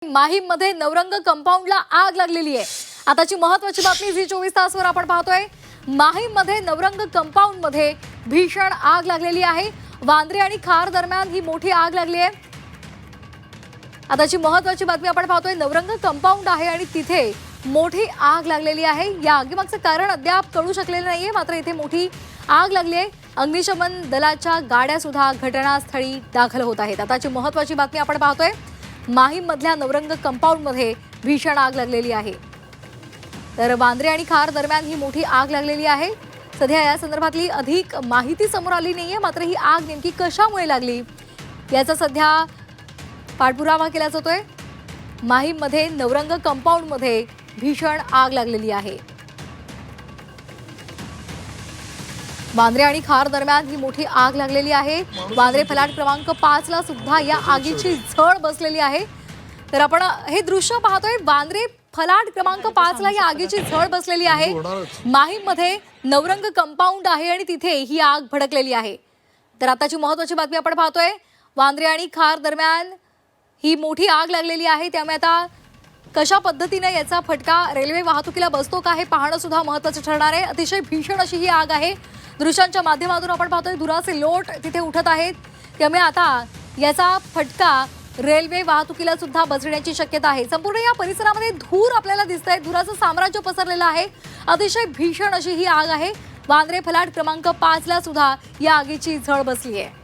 माहीममध्ये नवरंग कंपाऊंडला आग लागलेली आहे। आताची महत्त्वाची बातमी झी 24 तासवर आपण पाहतोय। माहीममध्ये नवरंग कंपाऊंडमध्ये भीषण आग लागलेली आहे। वांद्रे आणि खार दरम्यान ही मोठी आग लागली आहे। आताची महत्त्वाची बातमी आपण पाहतोय। नवरंग कंपाऊंड आहे आणि तिथे मोठी आग लागलेली आहे। या आगीमागचे कारण अद्याप कळू शकलेले नाहीये, मात्र इथे मोठी आग लागली आहे। अग्निशमन दलाच्या गाड्या सुद्धा घटनास्थळी दाखल होत आहेत। आताची महत्त्वाची बातमी आपण पाहतोय। माहीममधल्या नवरंग कंपाऊंडमध्ये भीषण आग लागलेली आहे। तर वांद्रे आणि खार दरम्यान ही मोठी आग लागलेली आहे। सध्या या संदर्भातली अधिक माहिती समोर आली नाहीये, मात्र ही आग नेमकी कशामुळे लागली याचा सध्या पाठपुरावा केला जातोय। माहीममध्ये नवरंग कंपाऊंडमध्ये भीषण आग लागलेली आहे। वांद्रे आणि खार दरम्यान ही मोठी आग लागलेली आहे। वांद्रे फलाट क्रमांक 5 ला सुद्धा या आगीची झळ बसलेली आहे। तर आपण हे दृश्य पाहतोय। वांद्रे फलाट क्रमांक 5 ला या आगीची झळ बसलेली आहे। माहीममध्ये नवरंग कंपाऊंड आहे आणि तिथे ही आग भडकलेली आहे। तर आताची महत्त्वाची बातमी आपण पाहतोय। वांद्रे आणि खार दरम्यान ही मोठी आग लागलेली आहे। त्यामुळे आता कशा पद्धतीने याचा फटका रेल्वे वाहतुकीला बसतो का हे पाहणं सुद्धा महत्त्वाचं ठरणार आहे। अतिशय भीषण अशी ही आग आहे। दृश्यांच्या माध्यमातून आपण पाहतोय धुराचे लोट तिथे उठत आहेत। त्यामुळे आता याचा फटका रेल्वे वाहतुकीला सुद्धा बसण्याची शक्यता आहे। संपूर्ण या परिसरामध्ये धूर आपल्याला दिसतंय। धुराचं साम्राज्य पसरलेलं आहे। अतिशय भीषण अशी ही आग आहे। वांद्रे फलाट क्रमांक 5 ला सुद्धा या आगीची झळ बसली आहे।